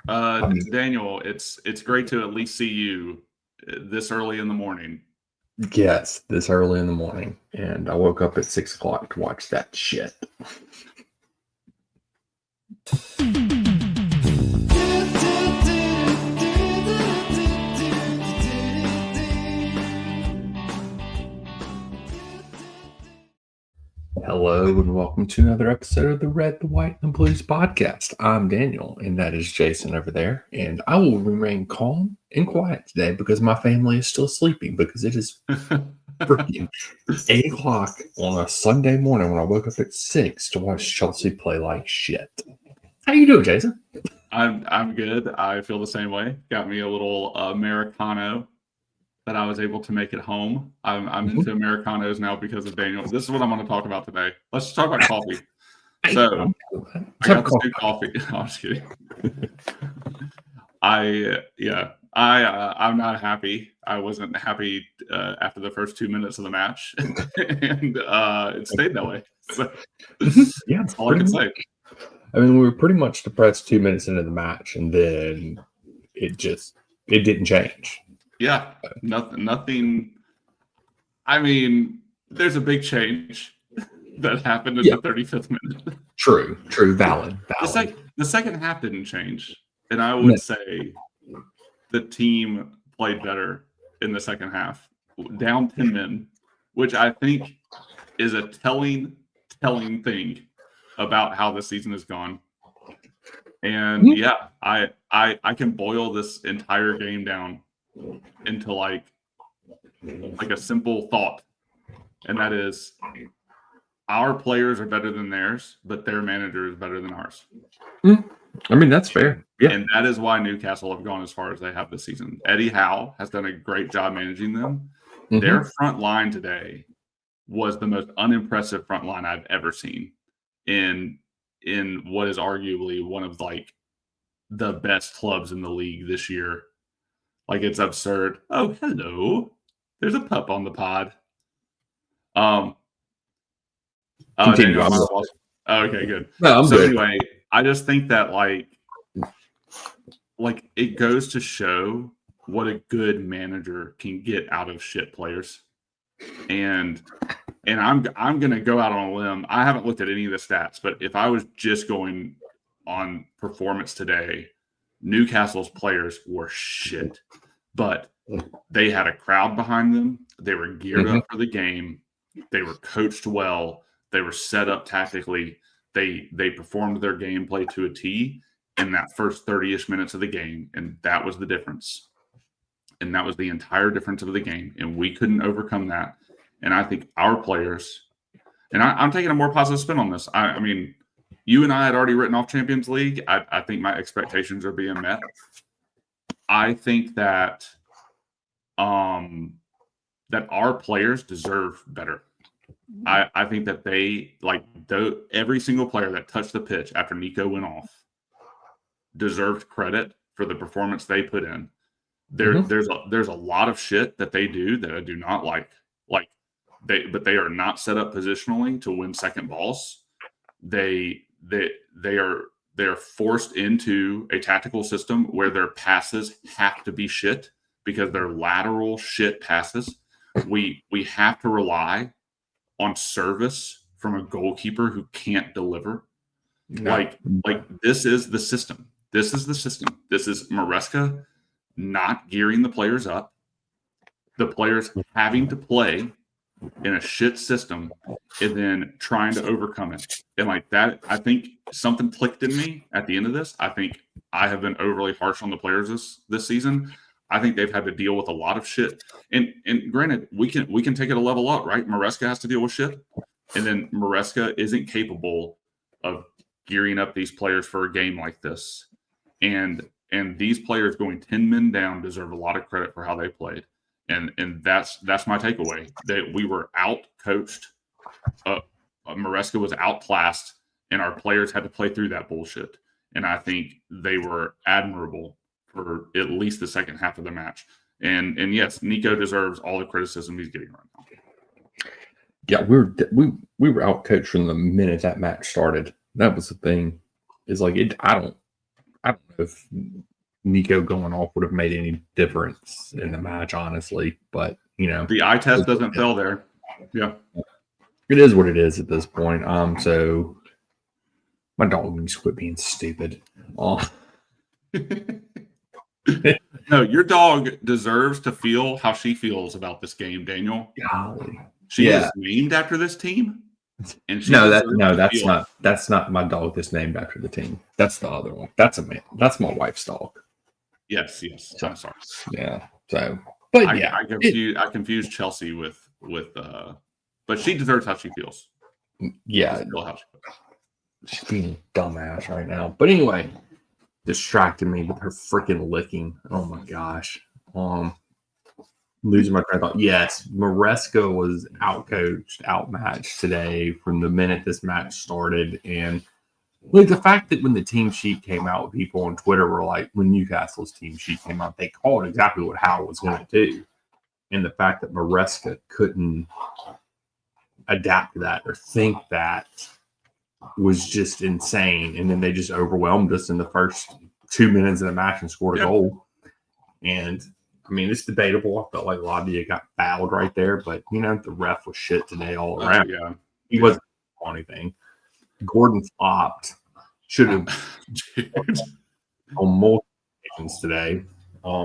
Daniel, it's great to at least see you this early in the morning. Yes, this early in the morning, and I woke up at 6 o'clock to watch that shit. Hello and welcome to another episode of the Red, the White, and the Blues podcast. I'm Daniel, and that is Jason over there. And I will remain calm and quiet today because my family is still sleeping because it is freaking 8 o'clock on a Sunday morning when I woke up at 6 to watch Chelsea play like shit. How you doing, Jason? I'm good. I feel the same way. Got me a little Americano that I was able to make at home. I'm into Americanos now because of Daniel. This is what I'm going to talk about today. Let's talk about coffee. So I got this new coffee. I'm just kidding. I'm not happy. I wasn't happy after the first 2 minutes of the match, and it stayed that way. So, Yeah, that's all I can say. I mean, we were pretty much depressed 2 minutes into the match, and then it didn't change. Yeah, nothing. I mean, there's a big change that happened in the 35th minute. True, valid. The second half didn't change, and I would say the team played better in the second half, down 10 men, which I think is a telling thing about how the season has gone. And yeah, I can boil this entire game down into like a simple thought, and that is our players are better than theirs, but their manager is better than ours. I mean, that's fair. Yeah. And that is why Newcastle have gone as far as they have this season. Eddie Howe has done a great job managing them. Their front line today was the most unimpressive front line I've ever seen in what is arguably one of like the best clubs in the league this year. Like, it's absurd. Oh, hello. There's a pup on the pod. Continue. Okay, good. No, I'm good. Anyway, I just think that like it goes to show what a good manager can get out of shit players. And I'm gonna go out on a limb. I haven't looked at any of the stats, but if I was just going on performance today, Newcastle's players were shit. But they had a crowd behind them. They were geared up for the game. They were coached well. They were set up tactically. They performed their gameplay to a T in that first 30-ish minutes of the game, and that was the difference. And that was the entire difference of the game, and we couldn't overcome that. And I think our players, and I'm taking a more positive spin on this. I mean, you and I had already written off Champions League. I think my expectations are being met. I think that that our players deserve better. I think that they every single player that touched the pitch after Nico went off deserved credit for the performance they put in. There's a lot of shit that they do that I do not like. But they are not set up positionally to win second balls. They are forced into a tactical system where their passes have to be shit because they're lateral shit passes. We have to rely on service from a goalkeeper who can't deliver. No. Like this is the system. This is the system. This is Maresca not gearing the players up. The players having to play in a shit system and then trying to overcome it. And like that, I think something clicked in me at the end of this. I think I have been overly harsh on the players this season. I think they've had to deal with a lot of shit. And granted, we can take it a level up, right? Maresca has to deal with shit. And then Maresca isn't capable of gearing up these players for a game like this. And these players going 10 men down deserve a lot of credit for how they played. And that's my takeaway, that we were out-coached. Maresca was outclassed, and our players had to play through that bullshit. And I think they were admirable for at least the second half of the match. And yes, Nico deserves all the criticism he's getting right now. Yeah, we were outcoached from the minute that match started. That was the thing. It's like I I don't know if Nico going off would have made any difference in the match, honestly. But the eye test doesn't fail there. Yeah, it is what it is at this point. So my dog needs to quit being stupid. No, your dog deserves to feel how she feels about this game, Daniel. Golly. She is named after this team, and that's not my dog that's named after the team. That's the other one. That's that's my wife's dog. Yes. So, I'm sorry. Yeah. So, but I confused Chelsea with but she deserves how she feels. Yeah. She's being a dumbass right now. But anyway, distracted me with her freaking licking. Oh my gosh. Losing my train of thought. Yes, Maresca was outcoached, outmatched today from the minute this match started. And like the fact that when the team sheet came out, people on Twitter were like, when Newcastle's team sheet came out, they called exactly what Howe was going to do. And the fact that Maresca couldn't adapt to that or think that was just insane. And then they just overwhelmed us in the first 2 minutes of the match and scored a goal. And I mean, it's debatable. I felt like Lavia got fouled right there, but the ref was shit today all around. He wasn't doing anything. Gordon flopped. Should have on multiple occasions today,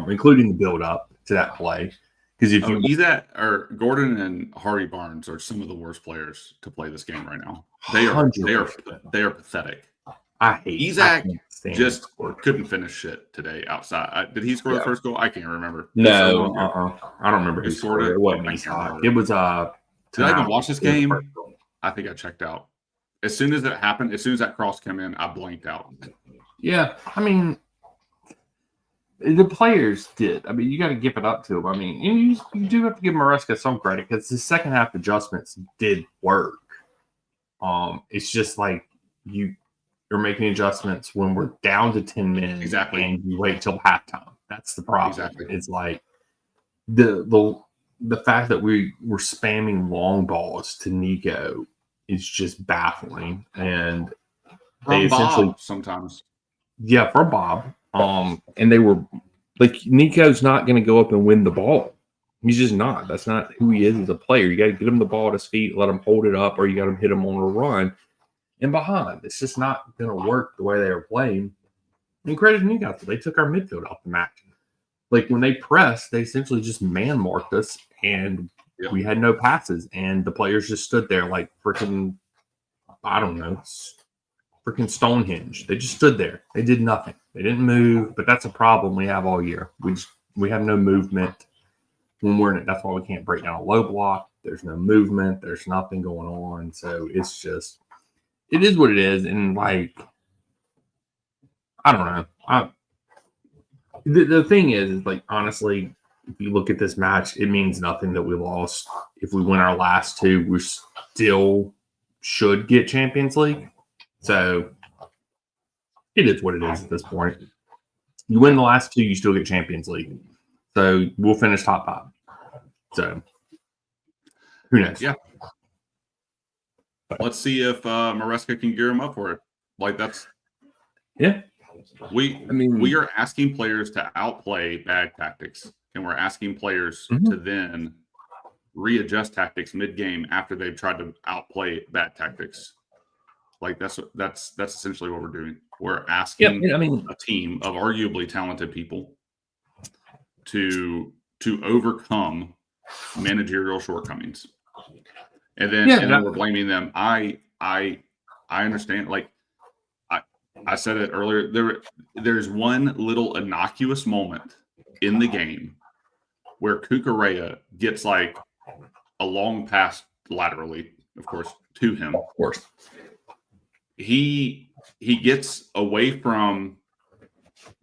including the build up to that play. Because if Gordon and Harvey Barnes are some of the worst players to play this game right now. They are pathetic. I hate Isaac just couldn't finish shit today outside. Did he score the first goal? I can't remember. No, I don't remember who scored it. It wasn't Isaac. It was Did I even watch this game? I think I checked out. As soon as it happened, as soon as that cross came in, I blanked out. Yeah, I mean, the players did. I mean, you got to give it up to them. I mean, you do have to give Maresca some credit because the second half adjustments did work. It's just like you're making adjustments when we're down to 10 men. Exactly. And you wait till halftime. That's the problem. Exactly. It's like the fact that we were spamming long balls to Nico is just baffling. And they essentially sometimes. Yeah, from Bob. And they were like, Nico's not going to go up and win the ball. He's just not. That's not who he is as a player. You got to get him the ball at his feet, let him hold it up, or you got to hit him on a run and behind. It's just not going to work the way they were playing. And credit to Newcastle, they took our midfield off the match. Like when they pressed, they essentially just man marked us, and we had no passes, and the players just stood there like freaking, I don't know, freaking Stonehenge. They just stood there. They did nothing. They didn't move, but that's a problem we have all year. We have no movement when we're in it. That's why we can't break down a low block. There's no movement. There's nothing going on. So it's just, it is what it is. And like, I don't know. The thing is like, honestly, if you look at this match, it means nothing that we lost. If we win our last two, we still should get Champions League. So it is what it is at this point. You win the last two, you still get Champions League. So we'll finish top 5. So who knows? Yeah. Let's see if Maresca can gear him up for it. Like that's we are asking players to outplay bad tactics, and we're asking players to then readjust tactics mid-game after they've tried to outplay bad tactics. Like that's essentially what we're doing. We're asking a team of arguably talented people to overcome managerial shortcomings, and then we're blaming them. I understand. Like I said it earlier. There's one little innocuous moment in the game where Cucurella gets like a long pass laterally, of course, to him. Of course. He gets away from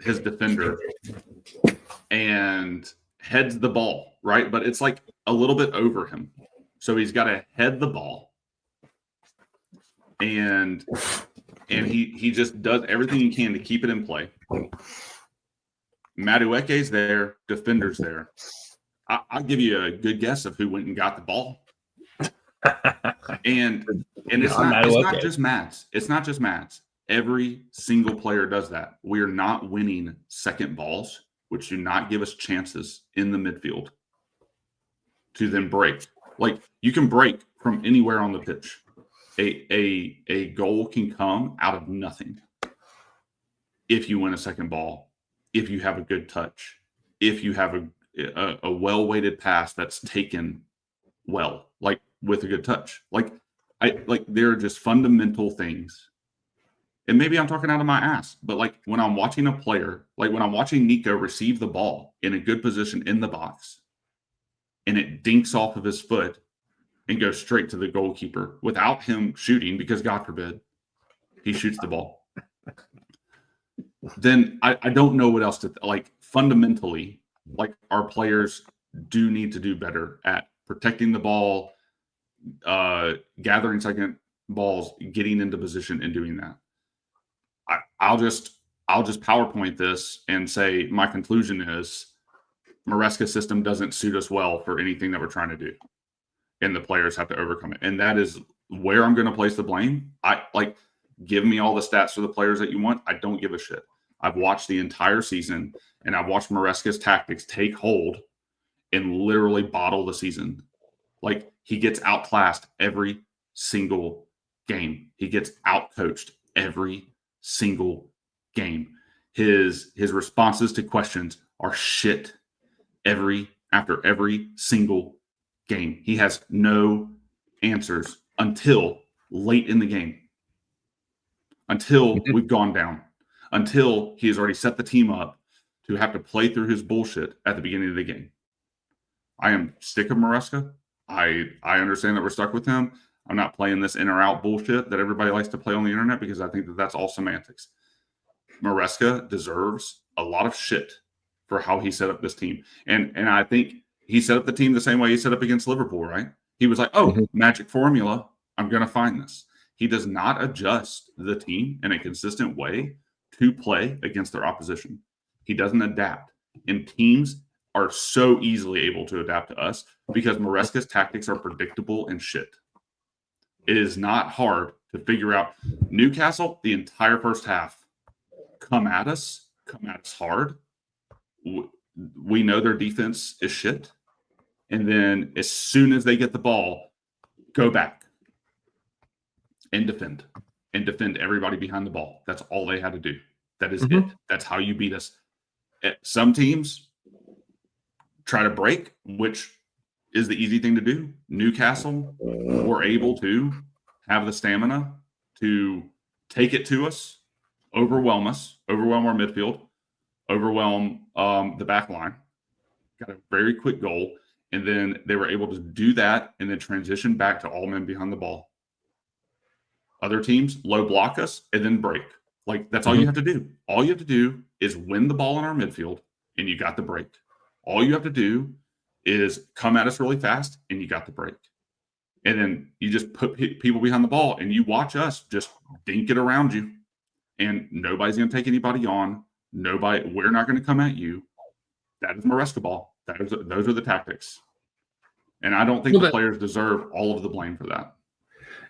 his defender and heads the ball, right? But it's like a little bit over him. So he's got to head the ball. And he just does everything he can to keep it in play. Madueke's there, defender's there. I'll give you a good guess of who went and got the ball. And it's not just Mads. It's not just Mads. Every single player does that. We are not winning second balls, which do not give us chances in the midfield to then break. Like, you can break from anywhere on the pitch. A goal can come out of nothing if you win a second ball, if you have a good touch, if you have a well-weighted pass that's taken well, like with a good touch. Like there are just fundamental things. And maybe I'm talking out of my ass, but like when I'm watching a player, like when I'm watching Nico receive the ball in a good position in the box, and it dinks off of his foot and goes straight to the goalkeeper without him shooting, because God forbid he shoots the ball, then I don't know what else to like. Fundamentally, like, our players do need to do better at protecting the ball, gathering second balls, getting into position, and doing that. I'll just PowerPoint this and say my conclusion is Maresca's system doesn't suit us well for anything that we're trying to do, and the players have to overcome it. And that is where I'm going to place the blame. Give me all the stats for the players that you want. I don't give a shit. I've watched the entire season, and I've watched Maresca's tactics take hold and literally bottle the season. Like, he gets outclassed every single game. He gets outcoached every single game. His responses to questions are shit after every single game. He has no answers until late in the game, until we've gone down, until he has already set the team up to have to play through his bullshit at the beginning of the game. I am sick of Maresca. I understand that we're stuck with him. I'm not playing this in or out bullshit that everybody likes to play on the internet, because I think that that's all semantics. Maresca deserves a lot of shit for how he set up this team. And I think he set up the team the same way he set up against Liverpool, right? He was like, magic formula, I'm going to find this. He does not adjust the team in a consistent way to play against their opposition. He doesn't adapt. And teams are so easily able to adapt to us because Maresca's tactics are predictable and shit. It is not hard to figure out. Newcastle, the entire first half, come at us hard. We know their defense is shit. And then as soon as they get the ball, go back and defend everybody behind the ball. That's all they had to do. That is it. That's how you beat us. Some teams try to break, which is the easy thing to do. Newcastle were able to have the stamina to take it to us, overwhelm our midfield, overwhelm the back line. Got a very quick goal, and then they were able to do that and then transition back to all men behind the ball. Other teams low block us and then break. Like, that's all you have to do. All you have to do is win the ball in our midfield, and you got the break. All you have to do is come at us really fast, and you got the break. And then you just put people behind the ball, and you watch us just dink it around you, and nobody's going to take anybody on. We're not going to come at you. That is Maresca ball. Those are the tactics. And I don't think the players deserve all of the blame for that.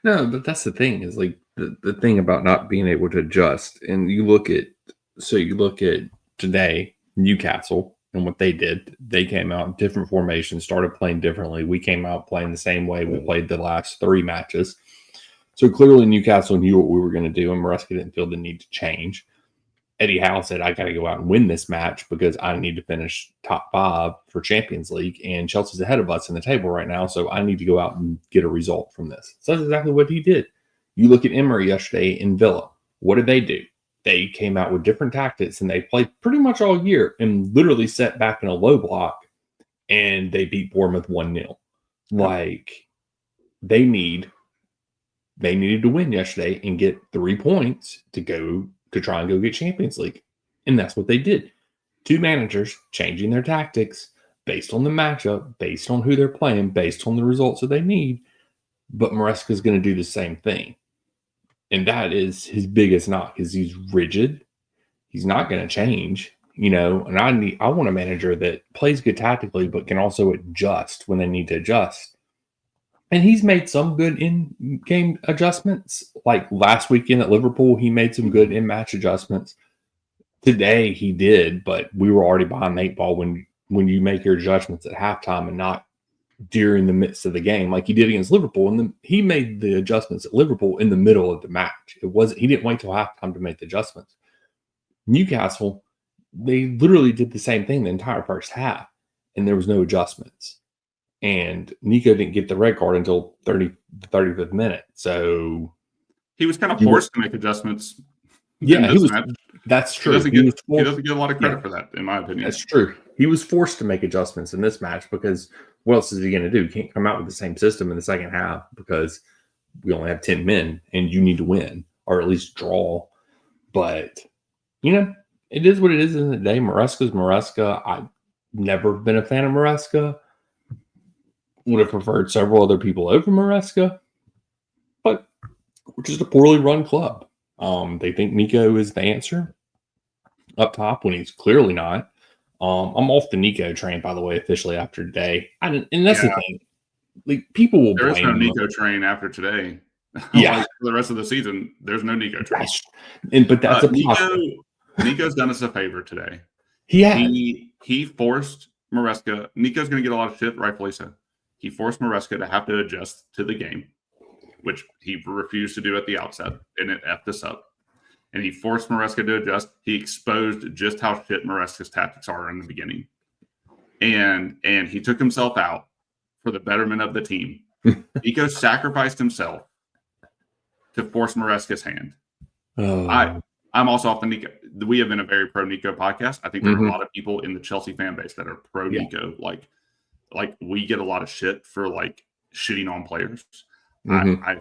No, but that's the thing, is like the thing about not being able to adjust. And you look at today, Newcastle, and what they did. They came out in different formations, started playing differently. We came out playing the same way we played the last 3 matches. So clearly Newcastle knew what we were going to do, and Maresca didn't feel the need to change. Eddie Howe said, I got to go out and win this match because I need to finish top 5 for Champions League, and Chelsea's ahead of us in the table right now, so I need to go out and get a result from this. So that's exactly what he did. You look at Emery yesterday in Villa. What did they do? They came out with different tactics, and they played pretty much all year and literally set back in a low block, and they beat Bournemouth 1-0. Like, they needed to win yesterday and get 3 points to try and go get Champions League. And that's what they did. 2 managers changing their tactics based on the matchup, based on who they're playing, based on the results that they need. But Maresca is going to do the same thing. And that is his biggest knock, is he's rigid. He's not going to change, and I want a manager that plays good tactically, but can also adjust when they need to adjust. And he's made some good in-game adjustments. Like last weekend at Liverpool, he made some good in-match adjustments. Today he did, but we were already behind the 8 ball when you make your adjustments at halftime and not during the midst of the game, like he did against Liverpool. And then he made the adjustments at Liverpool in the middle of the match. He didn't wait till halftime to make the adjustments. Newcastle, they literally did the same thing the entire first half, and there was no adjustments. And Nico didn't get the red card until the 35th minute. So he was kind of forced to make adjustments. Yeah, he was. Match. That's true. He doesn't get a lot of credit for that, in my opinion. That's true. He was forced to make adjustments in this match because what else is he going to do? He can't come out with the same system in the second half because we only have 10 men and you need to win or at least draw. But, it is what it is in the day. Maresca's Maresca. I've never been a fan of Maresca. Would have preferred several other people over Maresca. But we're just a poorly run club. They think Nico is the answer up top when he's clearly not. I'm off the Nico train, by the way, officially after today. And that's the thing. Like, people will blame him. There is no Nico train after today. Yeah. For the rest of the season, there's no Nico train. But that's a Nico's done us a favor today. He forced Maresca. Nico's going to get a lot of shit, rightfully so. He forced Maresca to have to adjust to the game, which he refused to do at the outset, and it effed us up. And he forced Maresca to adjust. He exposed just how shit Maresca's tactics are in the beginning. And he took himself out for the betterment of the team. Nico sacrificed himself to force Maresca's hand. I'm also off the Nico. We have been a very pro Nico podcast. I think there are a lot of people in the Chelsea fan base that are pro Nico. Like we get a lot of shit for like shitting on players. I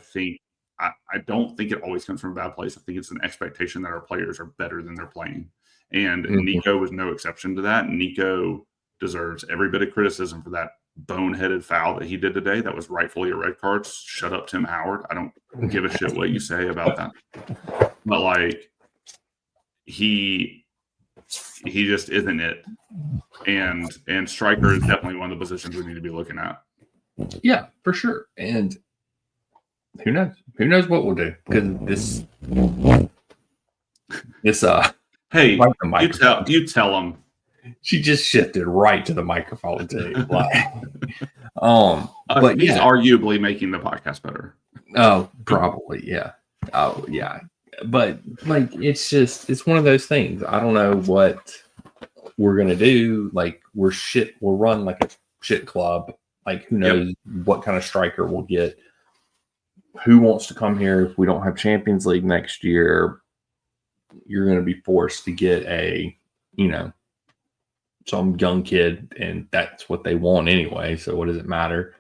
don't think it always comes from a bad place. I think it's an expectation that our players are better than they're playing. And Nico was no exception to that. Nico deserves every bit of criticism for that boneheaded foul that he did today. That was rightfully a red card. Shut up, Tim Howard. I don't give a shit what you say about that. But like, he just isn't it. And striker is definitely one of the positions we need to be looking at. Yeah, for sure. And who knows? Who knows what we'll do? Because hey, you tell them. She just shifted right to the microphone too. But he's arguably making the podcast better. Oh, probably, yeah. Oh, yeah. But like, it's one of those things. I don't know what we're gonna do. Like, we're run like a shit club. Like, who knows what kind of striker we'll get. Who wants to come here if we don't have Champions League next year? You're going to be forced to get some young kid, and that's what they want anyway. So what does it matter?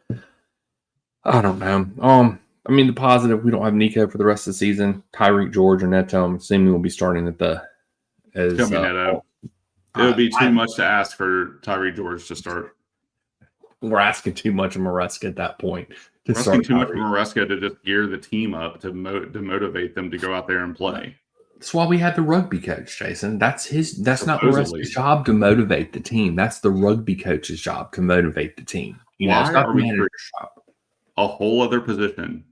I don't know. I mean, the positive, we don't have Nico for the rest of the season. Tyreek George or Neto, I'm assuming will be starting at Neto. It would be too much to ask for Tyreek George to start. We're asking too much of Maresca at that point. We're asking too much of Maresca to just gear the team up to motivate them to go out there and play. That's why we had the rugby coach, Jason. That's not Maresca's job to motivate the team. That's the rugby coach's job to motivate the team. Why are we creating a whole other position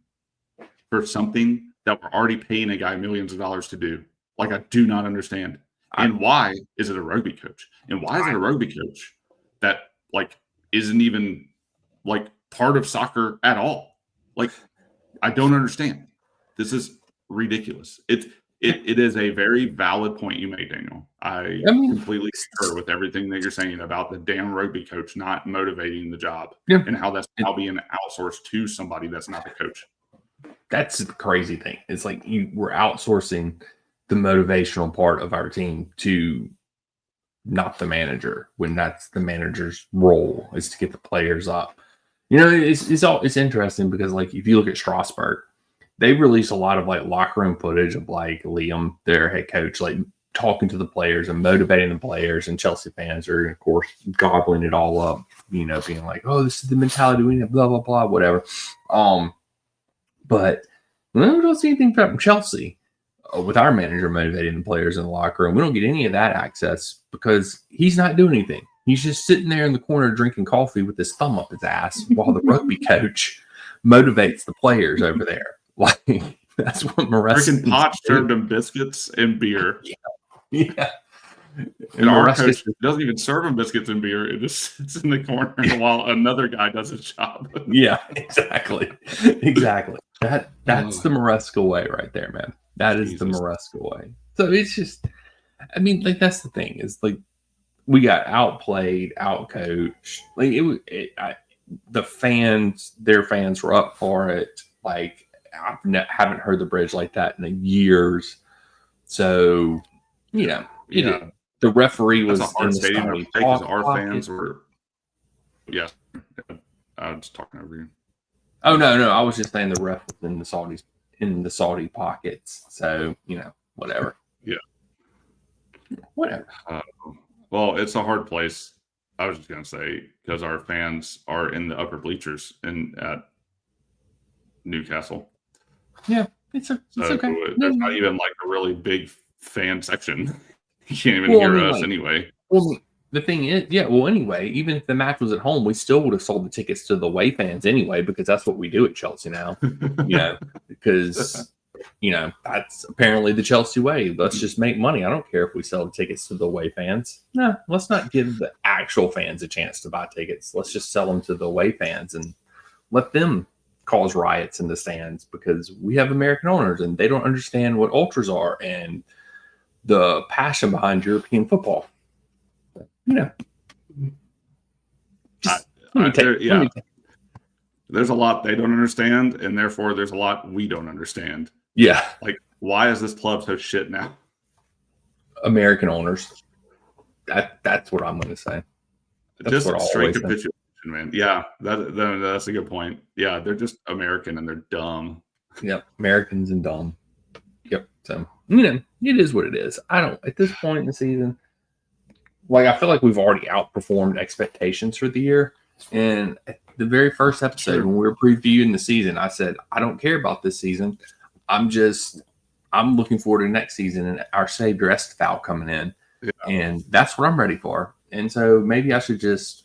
for something that we're already paying a guy millions of dollars to do? Like, I do not understand. And why is it a rugby coach? And why is it a rugby coach that like isn't even like part of soccer at all? Like, I don't understand. This is ridiculous. It is a very valid point you made, Daniel. I completely concur with everything that you're saying about the damn rugby coach not motivating the job and how that's now being outsourced to somebody that's not the coach. That's the crazy thing. It's like we're outsourcing the motivational part of our team to not the manager, when that's the manager's role, is to get the players up. It's interesting because, like, if you look at Strasbourg, they release a lot of like locker room footage of like Liam, their head coach, like talking to the players and motivating the players, and Chelsea fans are, of course, gobbling it all up, being like, "Oh, this is the mentality we need," blah blah blah, whatever. But we don't see anything from Chelsea with our manager motivating the players in the locker room. We don't get any of that access because he's not doing anything. He's just sitting there in the corner drinking coffee with his thumb up his ass while the rugby coach motivates the players over there. Like that's what Maresca. Freaking Potts served them biscuits and beer. Yeah. And our Maresca coach doesn't even serve them biscuits and beer. It just sits in the corner while another guy does his job. Yeah, exactly. That's the Maresca way right there, man. That is the Maresca way. So it's just, I mean, like that's the thing is like we got outplayed, outcoached. Like the fans, their fans were up for it. Like I haven't heard the bridge like that in years. So the referee was a hard in stadium the because our fans were. Yes, I was talking over you. Oh no, I was just saying the ref was in the Saudi pockets. So whatever. Yeah, whatever. Well, it's a hard place. I was just gonna say because our fans are in the upper bleachers at Newcastle. Yeah, it's okay. There's not even like a really big fan section. You can't even hear us anyway. Well, the thing is, anyway, even if the match was at home, we still would have sold the tickets to the away fans anyway, because that's what we do at Chelsea now. Because that's apparently the Chelsea way. Let's just make money. I don't care if we sell the tickets to the away fans. No, let's not give the actual fans a chance to buy tickets. Let's just sell them to the away fans and let them cause riots in the stands, because we have American owners and they don't understand what ultras are and the passion behind European football. There's a lot they don't understand, and therefore there's a lot we don't understand. Yeah. Like, why is this club so shit now? American owners. That's what I'm going to say. Just straight capitulation, man. Yeah, that's a good point. Yeah, they're just American and they're dumb. Yep, Americans and dumb. Yep. So, it is what it is. I don't, at this point in the season, like, I feel like we've already outperformed expectations for the year. And at the very first episode, when we were previewing the season, I said, I don't care about this season. I'm looking forward to next season and our Savior Estefao coming in. Yeah. And that's what I'm ready for. And so maybe I should just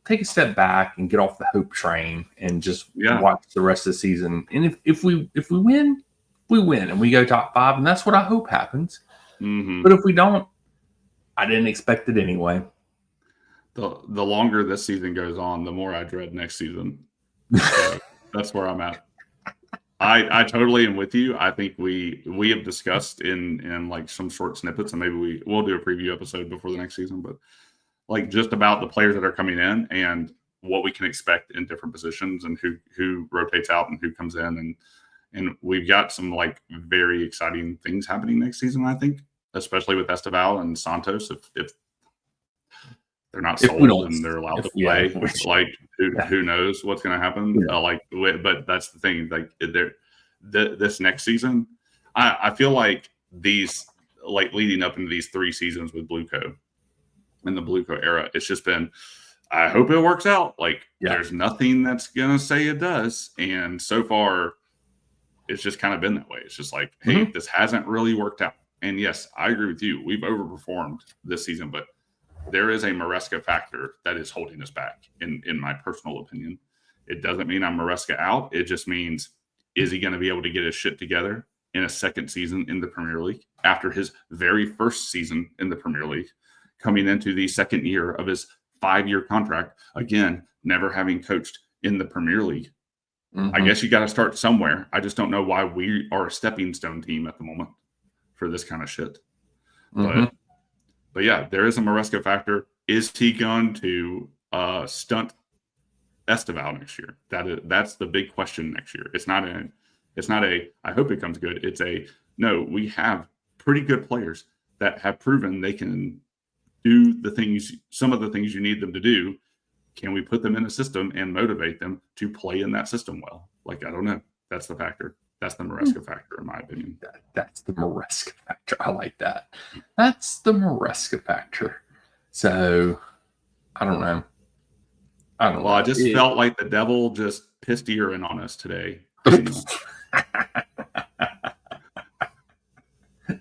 take a step back and get off the hope train and just watch the rest of the season. And if we win, we win and we go top 5. And that's what I hope happens. Mm-hmm. But if we don't, I didn't expect it anyway. The longer this season goes on, the more I dread next season. So that's where I'm at. I totally am with you. I think we have discussed in like some short snippets, and maybe we'll do a preview episode before the next season, but like just about the players that are coming in and what we can expect in different positions and who rotates out and who comes in. And we've got some like very exciting things happening next season, I think, especially with Estevao and Santos. If they're not sold and they're allowed to play, like who knows what's going to happen? Yeah. But that's the thing. Like this next season, I feel like these like leading up into these 3 seasons with Blueco in the Blueco era, it's just been. I hope it works out. Like there's nothing that's going to say it does, and so far, it's just kind of been that way. It's just like, hey, this hasn't really worked out. And yes, I agree with you. We've overperformed this season, but there is a Maresca factor that is holding us back, in my personal opinion. It doesn't mean I'm Maresca out. It just means, is he going to be able to get his shit together in a second season in the Premier League after his very first season in the Premier League, coming into the second year of his 5-year contract, again, never having coached in the Premier League. I guess you got to start somewhere. I just don't know why we are a stepping stone team at the moment for this kind of shit. But yeah, there is a Maresca factor. Is he going to stunt Estevao next year? That's the big question next year. It's not a I hope it comes good. It's a no, we have pretty good players that have proven they can do some of the things you need them to do. Can we put them in a system and motivate them to play in that system well? Like, I don't know. That's the factor. That's the Maresca factor, in my opinion. That's the Maresca factor. I like that. That's the Maresca factor. So, I don't know. I just felt like the devil just pissed urine on us today.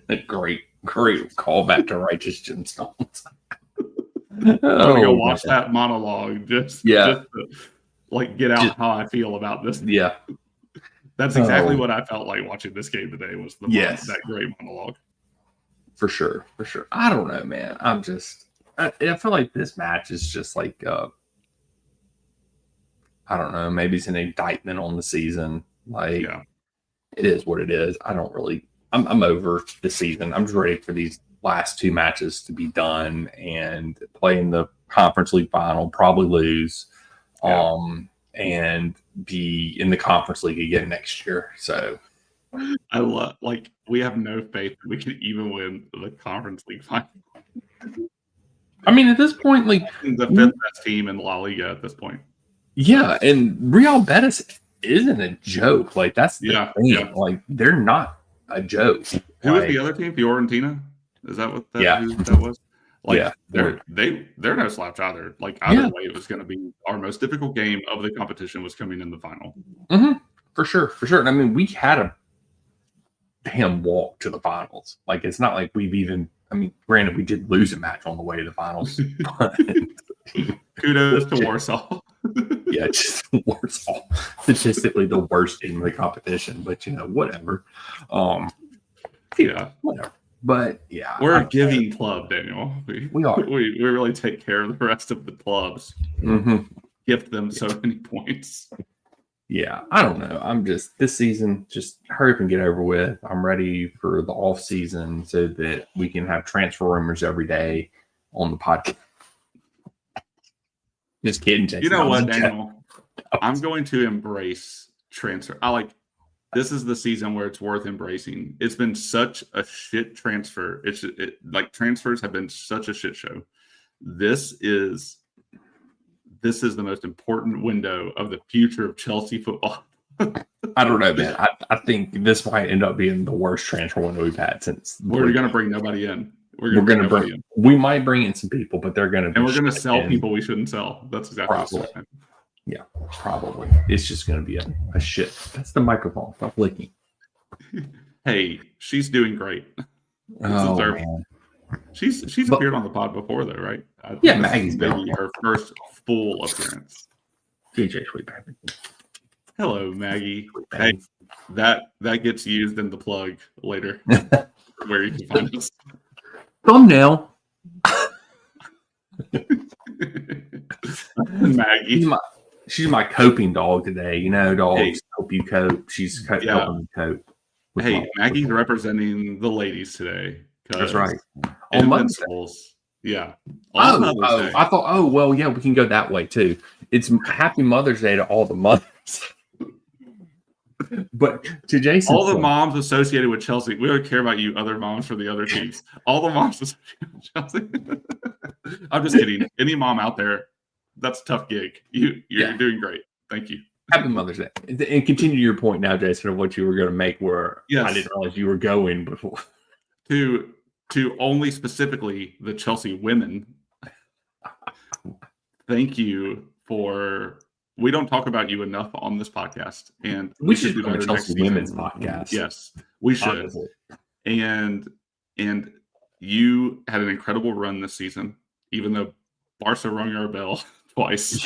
A great callback to Righteous Gemstones. I'm gonna go watch that monologue. like get out how I feel about this. Yeah. That's exactly what I felt like watching this game today. Was that great monologue. For sure. I don't know, man. I feel like this match is just like I don't know. Maybe it's an indictment on the season. Like, it is what it is. I don't really. I'm over the season. I'm just ready for these last two matches to be done and play in the Conference League final. Probably lose, and be in the Conference League again next year. So, I love. Like, we have no faith that we can even win the Conference League final. I mean, at this point, like the fifth best team in La Liga at this point. Yeah, and Real Betis isn't a joke. Like, that's the thing. Yeah. Like, they're not a joke. Who was the other team? Fiorentina? Is that what that, who that was? Like, they're no slouch either. Like, either way, it was going to be our most difficult game of the competition was coming in the final. Mm-hmm. For sure. And I mean, we had a damn walk to the finals. Like, it's not like we've even. I mean, granted, we did lose a match on the way to the finals. But kudos to Warsaw. Yeah, just Warsaw. Statistically the worst team in the competition, but whatever. Whatever. But yeah, we're a giving club, Daniel. We are. We really take care of the rest of the clubs. Mm-hmm. Gift them so many points. Yeah, I don't know. I'm just this season, just hurry up and get over with. I'm ready for the off season so that we can have transfer rumors every day on the podcast. Just kidding, Jason. You know what, Daniel? I'm going to embrace transfer. This is the season where it's worth embracing. It's been such a shit transfer. Transfers have been such a shit show. This is the most important window of the future of Chelsea football. I don't know, man. I think this might end up being the worst transfer window we've had since. We're going to bring nobody in. We might bring in some people, but they're going to. And we're going to sell people we shouldn't sell. That's exactly what's going to happen. Yeah, probably. It's just going to be a shit. That's the microphone. Stop licking. Hey, she's doing great. Oh, man. She's appeared on the pod before, though, right? Yeah, Maggie's been on her first full appearance. DJ Sweet Baby. Hello, Maggie. Hey, that gets used in the plug later, where you can find us. Thumbnail. Maggie. She's my coping dog today. Dogs help you cope. She's helping me cope. Hey, Maggie's representing the ladies today. That's right. On Mother's Day. Yeah. I thought, we can go that way too. It's Happy Mother's Day to all the mothers. But to Jason, all the moms associated with Chelsea, we don't care about you other moms for the other teams. All the moms associated with Chelsea. I'm just kidding. Any mom out there, that's a tough gig. You're doing great. Thank you. Happy Mother's Day. And continue your point now, Jason, of what you were going to make where I didn't realize you were going before. To only specifically the Chelsea women, thank you for. We don't talk about you enough on this podcast, and we should do a Chelsea women's podcast. Yes, we should. Honestly. And you had an incredible run this season, even though Barca rung our bell twice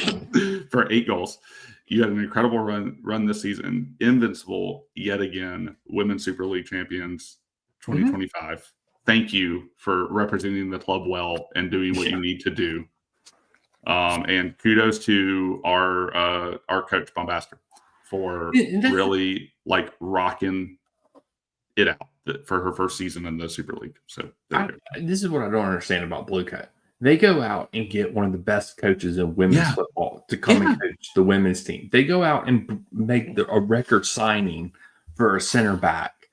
for 8 goals. You had an incredible run this season. Invincible yet again. Women's Super League champions 2025. Mm-hmm. Thank you for representing the club well and doing what you need to do. And kudos to our coach Bombaster for really rocking it out for her first season in the Super League. So this is what I don't understand about Blue Coat. They go out and get one of the best coaches in women's football to come and coach the women's team. They go out and make a record signing for a center back.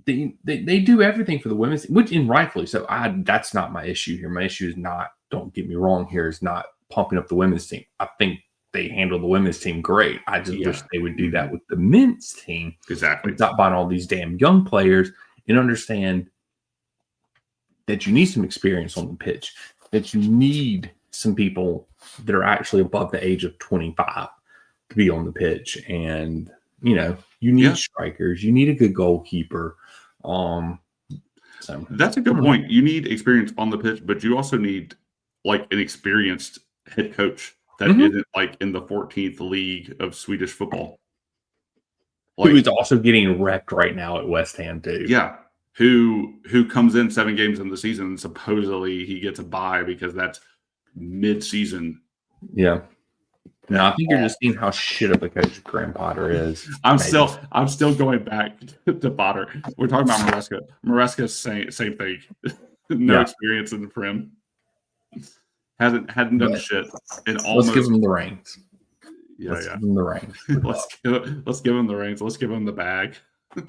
They do everything for the women's team, which and rightfully so. That's not my issue here. My issue is not, don't get me wrong here, is not pumping up the women's team. I think they handle the women's team great. I just wish they would do that with the men's team. Exactly. Stop buying all these damn young players and understand that you need some experience on the pitch, that you need some people that are actually above the age of 25 to be on the pitch. And, you need strikers, you need a good goalkeeper. So that's a good point. You need experience on the pitch, but you also need an experienced head coach that isn't like in the 14th league of Swedish football. Who is also getting wrecked right now at West Ham too. Yeah. Who comes in 7 games in the season and supposedly he gets a bye because that's mid-season. Yeah. No, I think you're just seeing how shit of a coach Graham Potter is. I'm still going back to Potter. We're talking about Maresca. Maresca's same thing. No experience in the Prem. Hasn't done shit in almost. Let's give him the reins. Let's give him the reins. let's give him the reins. Let's give him the bag.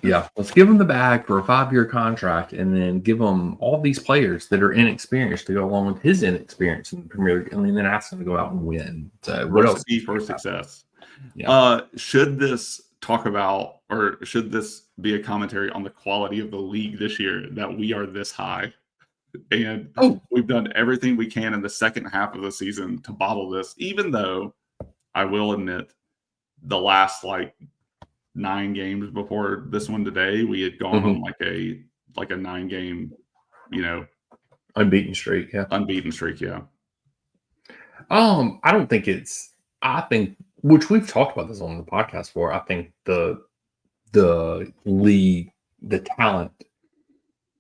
Yeah, let's give him the bag for a 5-year contract, and then give him all these players that are inexperienced to go along with his inexperience in the Premier League, and then ask him to go out and win. So, what else? For success. Yeah. Should this should this be a commentary on the quality of the league this year that we are this high, and we've done everything we can in the second half of the season to bottle this, even though I will admit the last 9 games before this one today, we had gone on like a 9-game, unbeaten streak. Yeah. Unbeaten streak. Yeah. I don't think I think, which we've talked about this on the podcast before. I think the league, the talent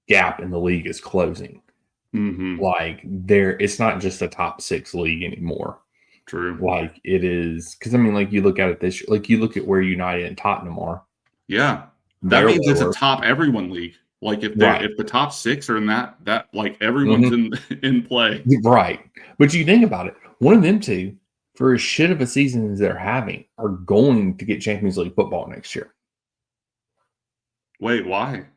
gap in the league is closing. It's not just a top 6 league anymore. True. It is, because you look at it this year, you look at where United and Tottenham are. Yeah, that means it's a top everyone league. If the top 6 are in that everyone's in play. Right, but you think about it, one of them two, for as shit of a season as they're having, are going to get Champions League football next year. Wait, why?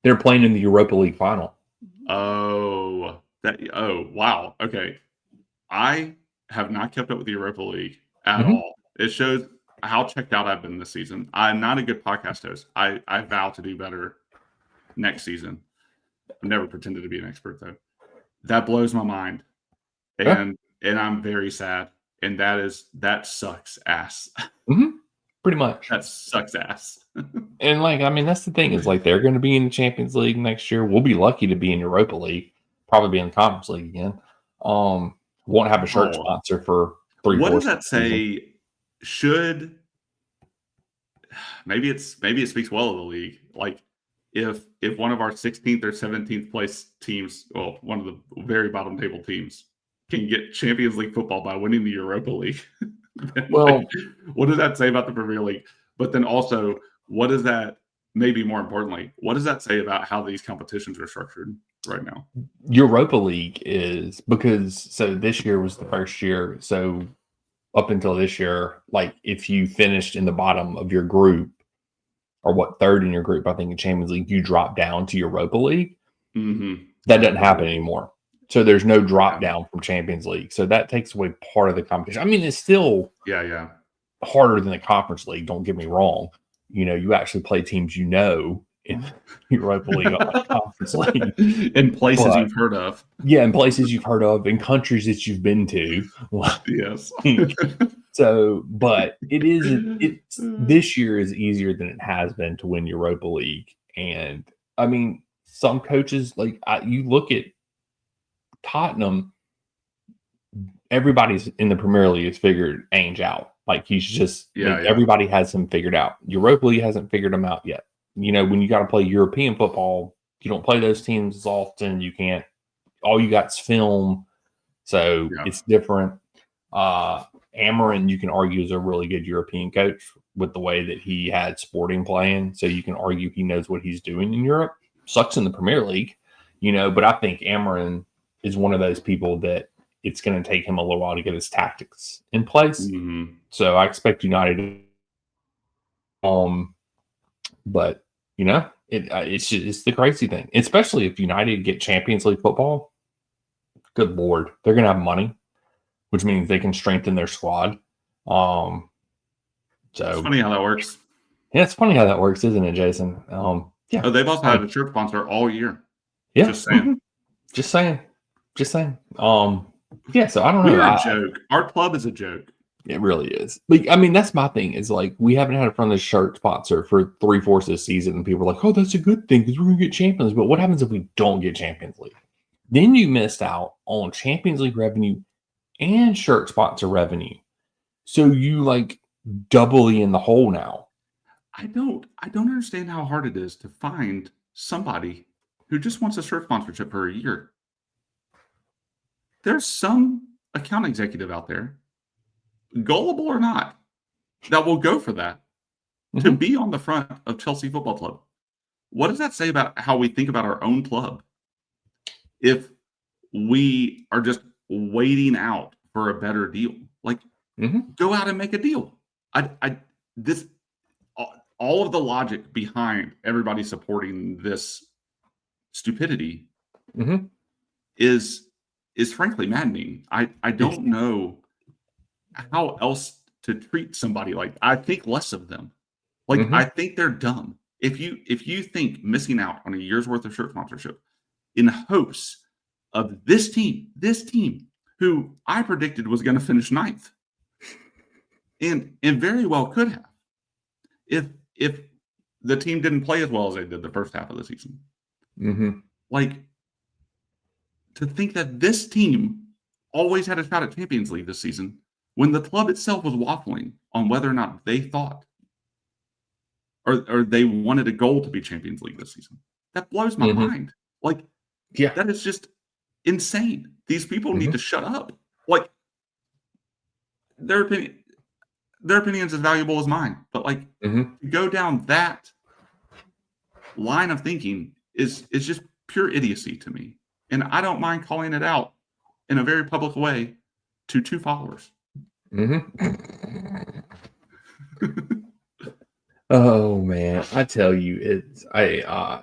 They're playing in the Europa League final. Oh, wow. Okay, I have not kept up with the Europa League at all. It shows how checked out I've been this season. I'm not a good podcast host. I vow to do better next season. I've never pretended to be an expert, though. That blows my mind. And I'm very sad. And that sucks ass. Pretty much. That sucks ass. And that's the thing, is they're going to be in the Champions League next year. We'll be lucky to be in Europa League, probably be in the Conference League again. Won't have a shirt sponsor for 3 What does that say? Should maybe it speaks well of the league. If one of our 16th or 17th place teams, well, one of the very bottom table teams, can get Champions League football by winning the Europa League, then what does that say about the Premier League? But then also, what does that, maybe more importantly, what does that say about how these competitions are structured right now? Europa League is, so this year was the first year. So up until this year, if you finished in the bottom of your group, or third in your group, I think in Champions League, you drop down to Europa League. That doesn't happen anymore. So there's no drop down from Champions League. So that takes away part of the competition. It's still harder than the Conference League. Don't get me wrong. You actually play teams in Europa League, not Conference League, in places you've heard of. Yeah, in places you've heard of, in countries that you've been to. Yes. So, but it's this year is easier than it has been to win Europa League, and some coaches you look at Tottenham. Everybody's in the Premier League has figured Ainge out. He's just everybody has him figured out. Europa League hasn't figured him out yet. When you got to play European football, you don't play those teams as often. You can't. All you got is film, so it's different. Amarin, you can argue, is a really good European coach with the way that he had Sporting playing. So you can argue he knows what he's doing in Europe. Sucks in the Premier League, but I think Amarin is one of those people that it's going to take him a little while to get his tactics in place. So I expect United. But it's the crazy thing, especially if United get Champions League football. Good Lord, they're going to have money, which means they can strengthen their squad. So it's funny how that works. Yeah, it's funny how that works, isn't it, Jason? Yeah. Oh, they've also had a shirt sponsor all year. Yeah. Just saying. Just saying. Yeah, so I don't know. We're a joke. Our club is a joke. It really is. But that's my thing, is we haven't had a front of the shirt sponsor for 3/4 of the season, and people are like, oh, that's a good thing because we're going to get Champions League. But what happens if we don't get Champions League? Then you missed out on Champions League revenue and shirt sponsor revenue. So you like doubly in the hole now. I don't understand how hard it is to find somebody who just wants a shirt sponsorship for a year. There's some account executive out there, gullible or not, that will go for that to Mhm. be on the front of Chelsea Football Club. What does that say about how we think about our own club? If we are just waiting out for a better deal, like Mhm. go out and make a deal. This all of the logic behind everybody supporting this stupidity Mhm. is frankly maddening. I don't know how else to treat somebody like I think less of them. Like I Mhm. think they're dumb. If you think missing out on a year's worth of shirt sponsorship in hopes of this team who I predicted was going to finish ninth, and very well could have, if the team didn't play as well as they did the first half of the season. Mhm. Like to think that this team always had a shot at Champions League this season when the club itself was waffling on whether or not they thought or they wanted a goal to be Champions League this season. That blows my Mhm. mind. Like Yeah. that is just insane. These people need Mhm. to shut up. Like their opinion, their opinion is as valuable as mine. But like Mhm. to go down that line of thinking is just pure idiocy to me. And I don't mind calling it out in a very public way to 2 followers. Mhm. Oh man, I tell you, yeah,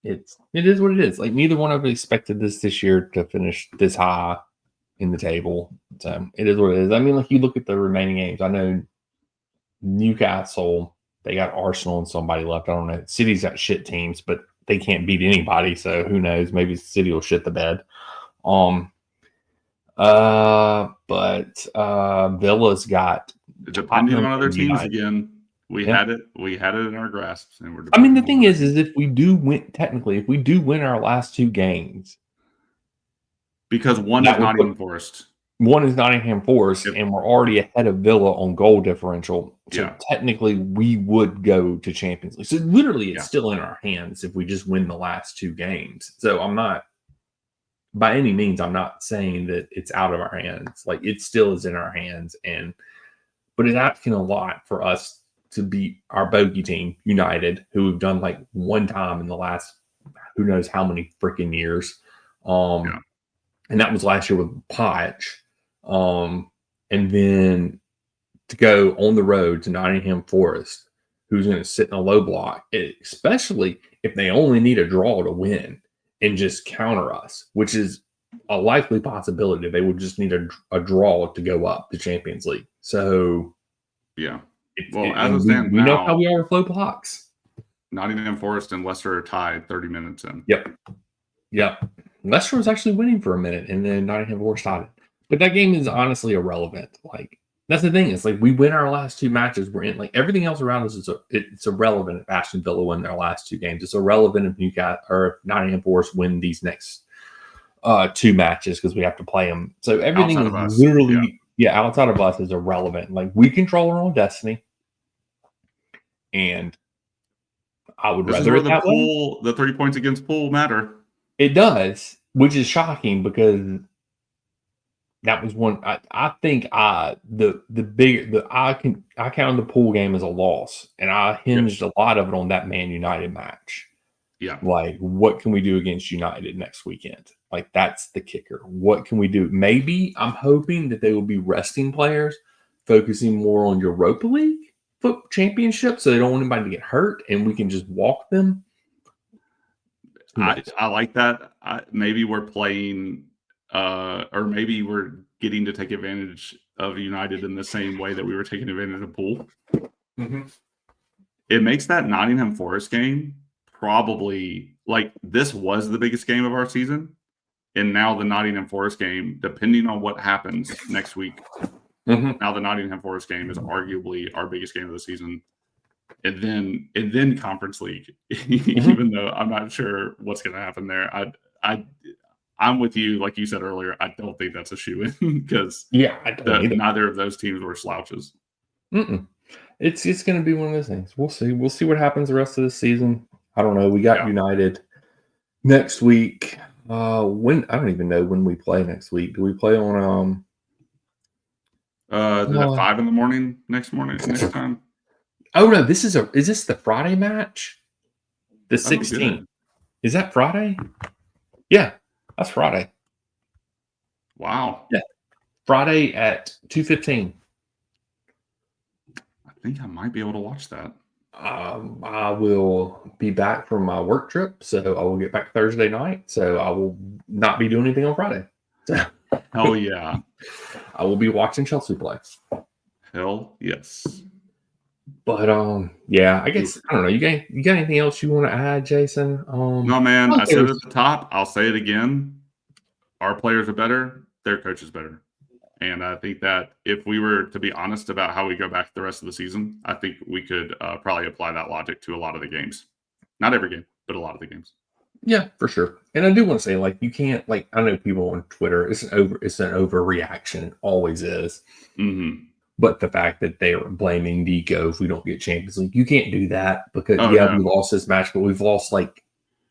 it is what it is. Like neither one of us expected this year to finish this high in the table. So it is what it is. I mean, like you look at the remaining games. I know Newcastle, they got Arsenal and somebody left. I don't know. City's got shit teams, but they can't beat anybody. So who knows? Maybe City will shit the bed. Um. But Villa's got Depending Tottenham on other and teams United. again, Yep. we had it in our grasps, and we're I mean, the depending on thing other is teams. if we do win, technically, if we do win our last two games, Because one is that would put Nottingham Forest. one is Nottingham Forest, Yep. and we're already ahead of Villa on goal differential. So Yeah. technically, we would go to Champions League. So literally, it's Yeah. still in our hands if we just win the last two games. So I'm not, by any means, I'm not saying that it's out of our hands. Like it still is in our hands, but it's asking a lot for us to beat our bogey team, United, who we've done like one time in the last who knows how many freaking years. Yeah. And that was last year with Potch. And then to go on the road to Nottingham Forest, who's going to sit in a low block, especially if they only need a draw to win and just counter us, which is a likely possibility. They would just need a draw to go up to Champions League. So, Yeah. Well, as it and stands we know how now, we are with low blocks. Nottingham Forest and Leicester are tied 30 minutes in. Yep. Yep. Leicester was actually winning for a minute, and then Nottingham Forest tied it. But that game is honestly irrelevant. Like that's the thing. It's like we win our last two matches. We're in. Like everything else around us it's irrelevant if Aston Villa win their last two games. It's irrelevant if Newcastle or if Nottingham Forest win these next two matches because we have to play them. So everything Outside is of us. literally outside of us is irrelevant. Like we control our own destiny, and I would This is rather where it that way. the 3 points against pool matter. It does, which is shocking because that was one. I think I counted the pool game as a loss, and I Yep. hinged a lot of it on that Man United match. Yeah. Like, what can we do against United next weekend? Like, that's the kicker. What can we do? Maybe I'm hoping that they will be resting players, focusing more on Europa League foot championship, so they don't want anybody to get hurt, and we can just walk them. Who knows? I like that. Maybe we're playing, or maybe we're getting to take advantage of United in the same way that we were taking advantage of Pool. Mm-hmm. It makes that Nottingham Forest game probably like this was the biggest game of our season, and now the Nottingham Forest game, depending on what happens next week, now the Nottingham Forest game is arguably our biggest game of the season. And then Conference League, even though I'm not sure what's going to happen there. I I'm with you. Like you said earlier, I don't think that's a shoe-in because I don't either. neither of those teams were slouches. It's going to be one of those things. We'll see. We'll see what happens the rest of the season. I don't know. We got United next week. When I don't even know when we play next week. Do we play on At 5 a.m. next time? Oh no, is this the Friday match? The 16th. Is that Friday? Yeah, that's Friday. Wow. Yeah. Friday at 2:15. I think I might be able to watch that. I will be back from my work trip, so I will get back Thursday night. So I will not be doing anything on Friday. So, hell yeah. I will be watching Chelsea play. Hell yes. But I guess I don't know. You got anything else you want to add, Jason? No, man. I said it at the top. I'll say it again. Our players are better. Their coach is better. And I think that if we were to be honest about how we go back the rest of the season, I think we could probably apply that logic to a lot of the games. Not every game, but a lot of the games. Yeah, for sure. And I do want to say, like, you can't, like, I know people on Twitter, it's an overreaction. It always is. Mm-hmm. But the fact that they are blaming Nico if we don't get Champions League, you can't do that because we lost this match, but we've lost like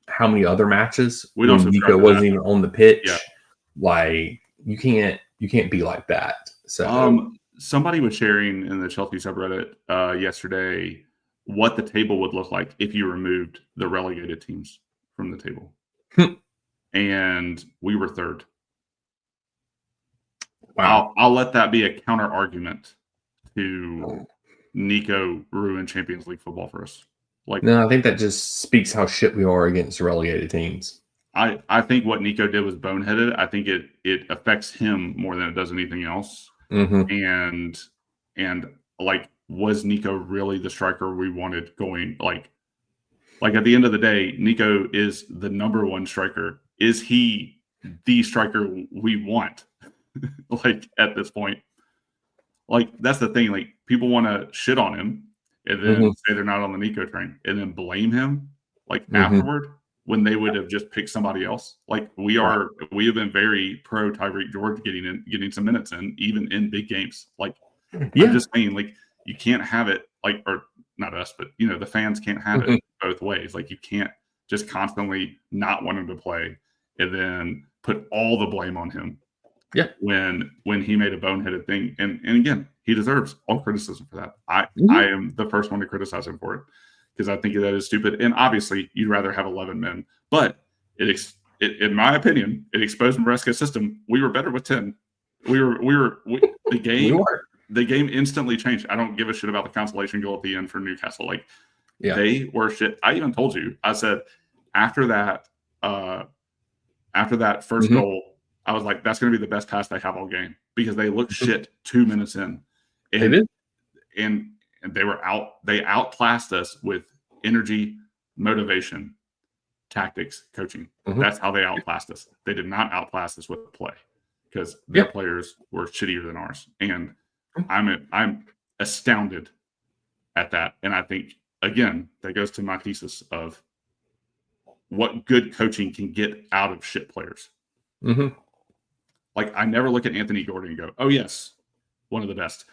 how many other matches when Nico wasn't even on the pitch? Yeah. Like you can't be like that. So somebody was sharing in the Chelsea subreddit yesterday what the table would look like if you removed the relegated teams from the table. And we were third. Wow. I'll let that be a counter argument to Nico ruin Champions League football for us. Like, no, I think that just speaks how shit we are against relegated teams. I think what Nico did was boneheaded. I think it affects him more than it does anything else. Mm-hmm. And like, was Nico really the striker we wanted going? Like at the end of the day, Nico is the number one striker. Is he the striker we want? Like at this point, like that's the thing. Like people want to shit on him and then say they're not on the Nico train and then blame him like afterward when they would have just picked somebody else. Like we have been very pro Tyreek George getting some minutes in, even in big games. Like I'm just saying, like you can't have it like, or not us, but the fans can't have it both ways. Like you can't just constantly not want him to play and then put all the blame on him. Yeah. When he made a boneheaded thing. And again, he deserves all criticism for that. I am the first one to criticize him for it because I think that is stupid. And obviously you'd rather have 11 men, but in my opinion, it exposed Maresca's system. We were better with 10. The game instantly changed. I don't give a shit about the consolation goal at the end for Newcastle. Like they were shit. I even told you, I said after that first goal, I was like, that's going to be the best pass they have all game because they looked shit 2 minutes in. And, they did. And they outclassed us with energy, motivation, tactics, coaching. That's how they outclassed us. They did not outclass us with play because their players were shittier than ours. And I'm astounded at that. And I think, again, that goes to my thesis of what good coaching can get out of shit players. Like I never look at Anthony Gordon and go, "Oh yes, one of the best."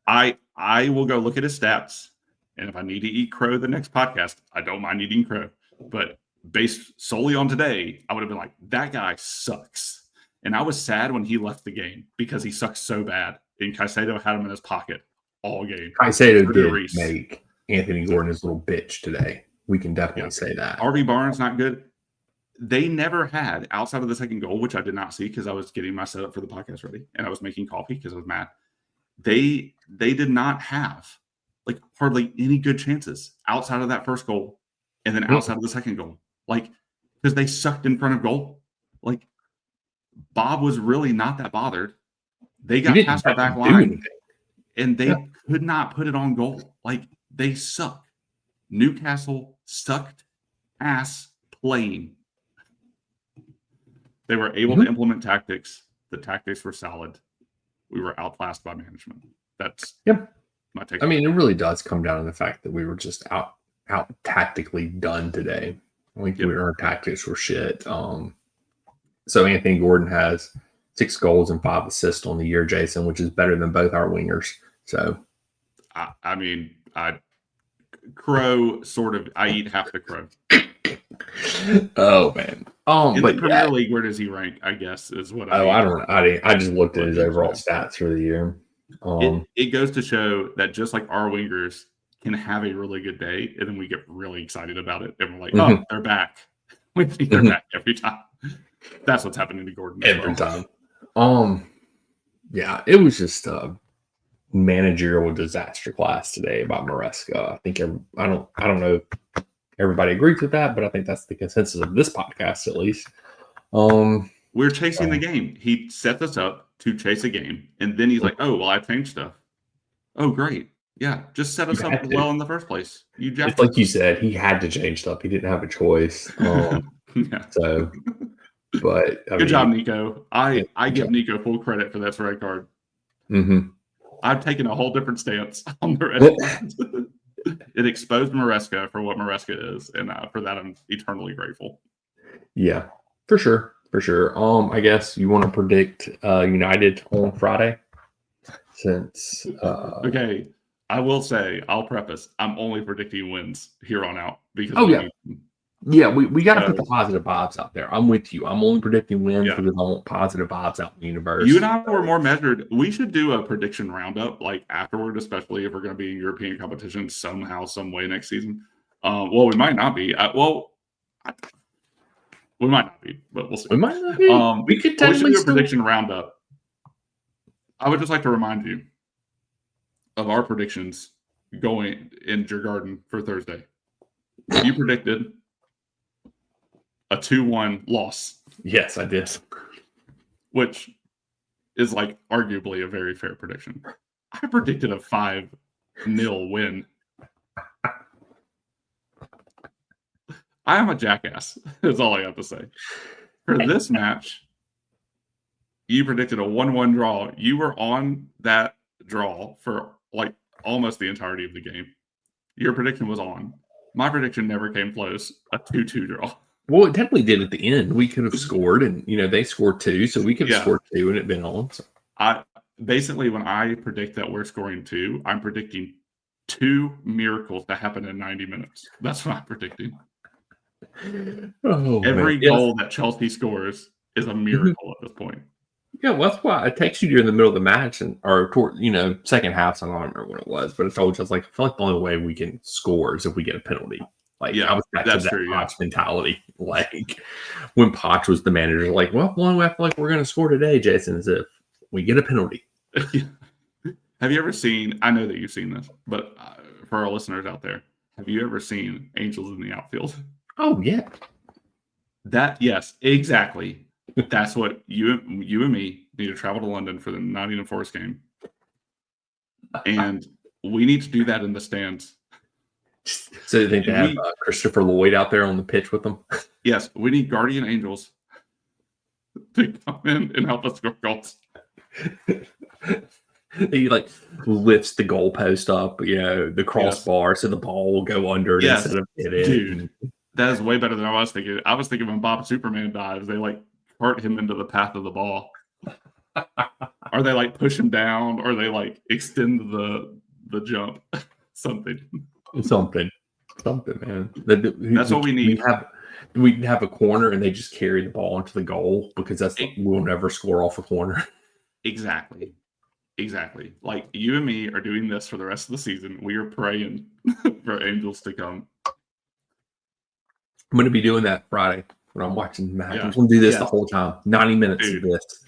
I will go look at his stats, and if I need to eat crow the next podcast, I don't mind eating crow. But based solely on today, I would have been like, "That guy sucks," and I was sad when he left the game because he sucks so bad. And Caicedo had him in his pocket all game. Caicedo did make Anthony Gordon his little bitch today. We can definitely say that. RB Barnes not good. They never had, outside of the second goal, which I did not see because I was getting my setup for the podcast ready and I was making coffee because I was mad. They did not have like hardly any good chances outside of that first goal and then outside of the second goal. Like, because they sucked in front of goal. Like, Bob was really not that bothered. They got past our back line and they could not put it on goal. Like, they suck. Newcastle sucked ass playing. They were able to implement tactics. The tactics were solid. We were outclassed by management. That's my take. I mean, it really does come down to the fact that we were just out tactically done today. Like our tactics were shit. So Anthony Gordon has 6 goals and 5 assists on the year, Jason, which is better than both our wingers. So, I mean, crow sort of. I eat half the crow. oh man. In the Premier League, where does he rank? I guess is what. I don't. I just looked at his overall stats for the year. It goes to show that just like our wingers can have a really good day, and then we get really excited about it, and we're like, "Oh, they're back." We think they're back every time. That's what's happening to Gordon every time. Yeah, it was just a managerial disaster class today by Maresca. I think I don't know if everybody agrees with that, but I think that's the consensus of this podcast, at least. We're chasing the game. He set us up to chase a game, and then he's like, "Oh, well, I changed stuff." Oh, great. Yeah, just set us up well in the first place. It's like you said, he had to change stuff. He didn't have a choice. Yeah. So, but good job, Nico. I give Nico full credit for that red card. Mm-hmm. I've taken a whole different stance on the red card. It exposed Maresca for what Maresca is, and for that, I'm eternally grateful. Yeah, for sure. For sure. I guess you want to predict United on Friday, since okay. I will say, I'll preface, I'm only predicting wins here on out because we got to put the positive vibes out there. I'm with you. I'm only predicting wins because I want positive vibes out in the universe. You and I were more measured. We should do a prediction roundup like afterward, especially if we're going to be in European competition somehow, some way next season. Well, we might not be. We might not be, but we'll see. We might not be. We should do a prediction roundup. I would just like to remind you of our predictions going in Djurgården for Thursday. You predicted a 2-1 loss. Yes, I did. Which is like arguably a very fair prediction. I predicted a 5-0 win. I am a jackass, is all I have to say. For this match, you predicted a 1-1 draw. You were on that draw for like almost the entirety of the game. Your prediction was on. My prediction never came close. A 2-2 draw. Well, it definitely did at the end. We could have scored, and they scored 2, so we could have scored 2 and it'd been on. So. Basically, when I predict that we're scoring 2, I'm predicting 2 miracles to happen in 90 minutes. That's what I'm predicting. Every goal that Chelsea scores is a miracle at this point. Yeah, well, that's why I texted you during the middle of the match, or toward, second half. So I don't remember when it was, but I told you, I was like, I feel like the only way we can score is if we get a penalty. Like, I was back to that Poch mentality. Like, when Poch was the manager, like, well, the only way I feel like we're going to score today, Jason, is if we get a penalty. Have you ever seen, I know that you've seen this, but for our listeners out there, have you ever seen Angels in the Outfield? Oh, yeah. Yes, exactly. That's what you and me need to travel to London for the Nottingham Forest game. And we need to do that in the stands. So you think they have Christopher Lloyd out there on the pitch with them? Yes, we need guardian angels to come in and help us score goals. He lifts the goalpost up, the crossbar, so the ball will go under it instead of hit it. Dude, that is way better than I was thinking. I was thinking when Bob Superman dives, they cart him into the path of the ball. Or they push him down, or they extend the jump. Something, man. That's what we need. We have a corner, and they just carry the ball into the goal because we'll never score off a corner. Exactly. Like you and me are doing this for the rest of the season. We are praying for angels to come. I'm going to be doing that Friday when I'm watching the match. I'm going to do this the whole time. 90 minutes of this.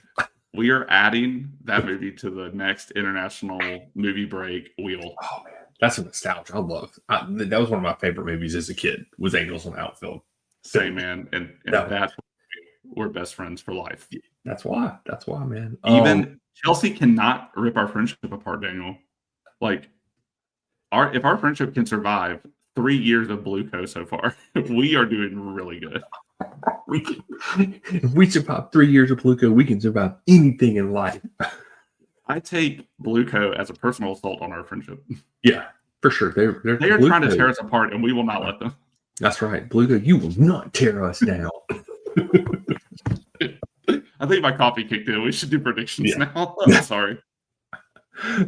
We are adding that movie to the next international movie break wheel. Oh man, that's a nostalgia. I love. That was one of my favorite movies as a kid. Was Angels in the Outfield. Same, man, and that's we're best friends for life. That's why, man. Even Chelsea cannot rip our friendship apart, Daniel. If our friendship can survive 3 years of Blue Co so far, we are doing really good. If we survive 3 years of Blue Co, we can survive anything in life. I take Blue Co as a personal assault on our friendship. Yeah, for sure. They are trying to tear us apart, and we will not let them. That's right. Blue Co, you will not tear us down. think my coffee kicked in. We should do predictions now. Sorry.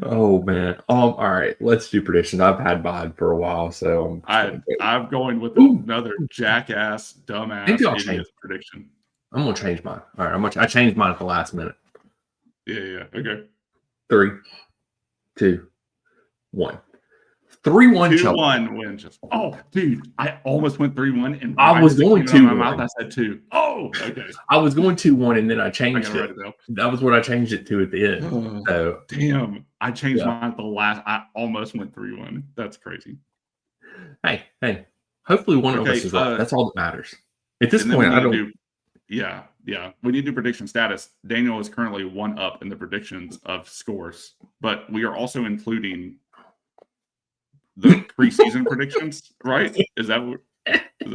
Oh man. All right. Let's do predictions. I've had mine for a while, so I'm going with another jackass, dumbass, idiot prediction. I'm gonna change mine. All right. I changed mine at the last minute. Yeah. Okay. 3, 2, 1. 3-1 Chelsea. 2-1 win. Oh, dude, I almost went 3-1, and I was going to. My mouth, I said 2. Oh, okay. I was going 2-1, and then I changed it. That was what I changed it to at the end. So damn, I changed mine at the last. I almost went 3-1. That's crazy. Hey. Hopefully, one of us is right. That's all that matters. At this point, I don't. Yeah. We need to do prediction status. Daniel is currently 1 up in the predictions of scores, but we are also including the preseason predictions, right? Is that what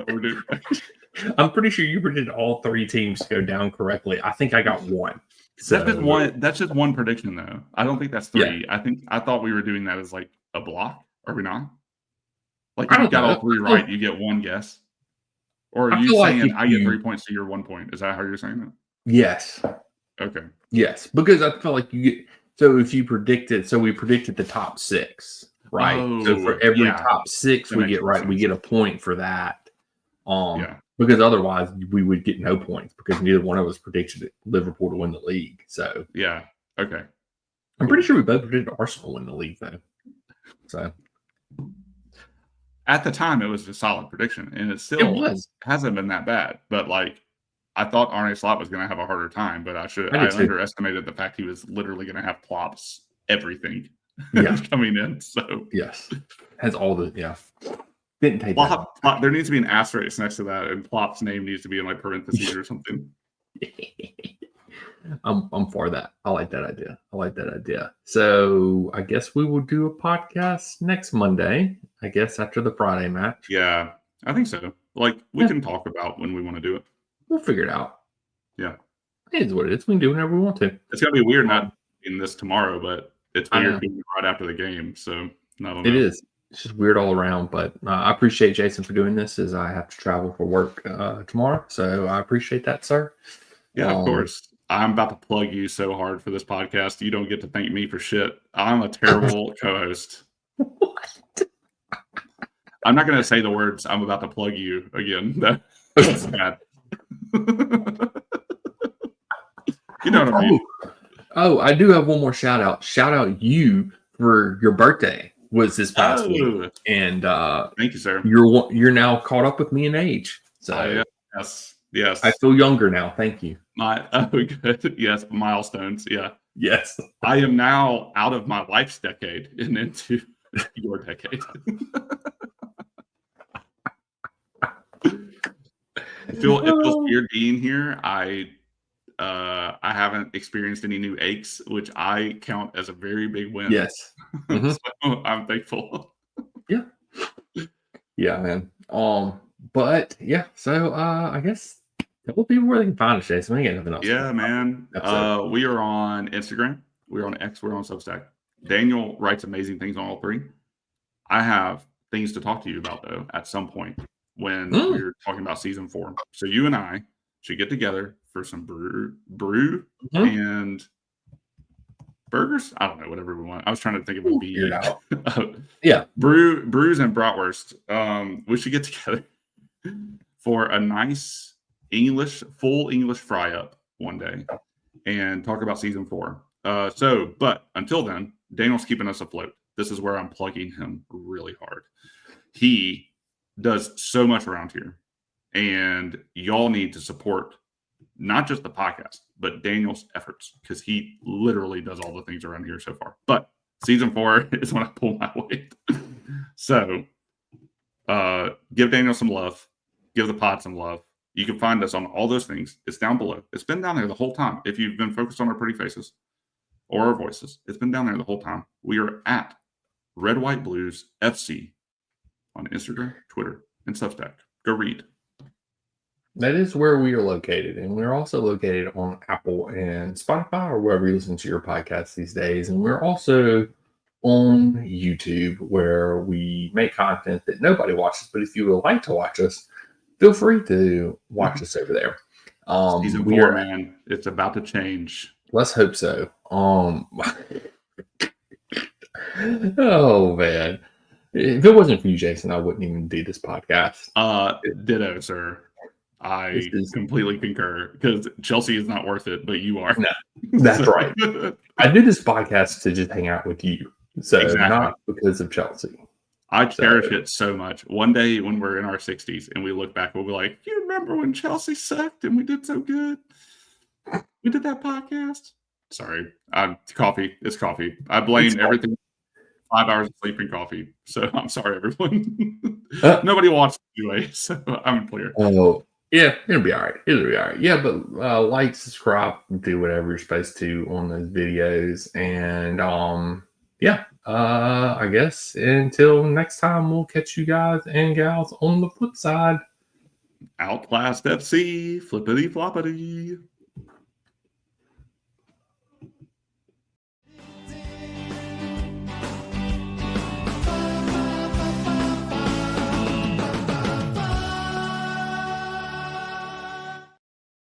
we're doing? I'm pretty sure you predicted all 3 teams to go down correctly. I think I got 1. So that's just one prediction, though. I don't think that's 3. Yeah. I thought we were doing that as like a block. Are we not? Like if you got all 3 right, you get 1 guess. Or are you saying I get 3 points to your 1 point? Is that how you're saying that? Yes. Okay. Yes, because I feel like you get. So if you predicted, we predicted the top 6. Right. So for every top 6 we get right, we get a point for that. Because otherwise we would get no points because neither one of us predicted Liverpool to win the league. So yeah. Okay. I'm pretty sure we both predicted Arsenal win the league though. So at the time it was a solid prediction, and it hasn't been that bad. But like I thought Arne Slot was gonna have a harder time, but I underestimated the fact he was literally gonna have plops everything. Coming in, so yes, has all the didn't take plop, there needs to be an asterisk next to that, and Plop's name needs to be in like parentheses or something. I'm for that. I like that idea. So I guess we will do a podcast next Monday. I guess after the Friday match. Yeah, I think so. Like we can talk about when we want to do it. We'll figure it out. Yeah, it is what it is. We can do whenever we want to. It's gonna be weird not in this tomorrow, but. It's weird being right after the game, so I don't know. It is. It's just weird all around, but I appreciate Jason for doing this as I have to travel for work tomorrow, so I appreciate that, sir. Yeah, of course. I'm about to plug you so hard for this podcast. You don't get to thank me for shit. I'm a terrible co-host. What? I'm not going to say the words, I'm about to plug you again. That's bad. You know what I mean? Oh, I do have one more shout out. Shout out you for your birthday was this past week, and thank you, sir. You're now caught up with me in age. So yes, I feel younger now. Thank you. Good. Yes, milestones. Yeah. Yes, I am now out of my life's decade and into your decade. It feels weird being here. I haven't experienced any new aches, which I count as a very big win. Yes. Mm-hmm. So I'm thankful. Yeah. Yeah, man. But yeah, so I guess tell people where they can find us, Jason. We ain't got nothing else. Yeah, man. We are on Instagram, we're on X, we're on Substack. Daniel writes amazing things on all 3. I have things to talk to you about though at some point when we're talking about season 4. So you and I should get together for some brew and burgers. I don't know, whatever we want. I was trying to think of a beer. Yeah, brews and bratwurst. We should get together for a nice full English fry up one day and talk about season 4. But until then, Daniel's keeping us afloat. This is where I'm plugging him really hard. He does so much around here, and y'all need to support not just the podcast, but Daniel's efforts, because he literally does all the things around here so far. But season 4 is when I pull my weight. So give Daniel some love. Give the pod some love. You can find us on all those things. It's down below. It's been down there the whole time. If you've been focused on our pretty faces or our voices, it's been down there the whole time. We are at Red White Blues FC on Instagram, Twitter, and Substack. Go read. That is where we are located. And we're also located on Apple and Spotify or wherever you listen to your podcasts these days. And we're also on YouTube where we make content that nobody watches. But if you would like to watch us, feel free to watch us over there. Season We 4, are. man, it's about to change. Let's hope so. Oh man, if it wasn't for you, Jason, I wouldn't even do this podcast. Ditto, sir. This I is completely concur because Chelsea is not worth it, but you are. no, that's So- right. I do this podcast to just hang out with you, so Exactly. not because of Chelsea. I cherish it so much. One day when we're in our 60s and we look back, we'll be like, you remember when Chelsea sucked and we did so good? We did that podcast. Sorry. Coffee. It's coffee. I blame everything. 5 hours of sleep and coffee. So I'm sorry, everyone. Nobody watched anyway, so I'm clear. Oh, yeah, it'll be all right. It'll be all right. Yeah, but like, subscribe, do whatever you're supposed to on those videos. And yeah, I guess until next time, we'll catch you guys and gals on the flip side. Outclassed FC, flippity floppity.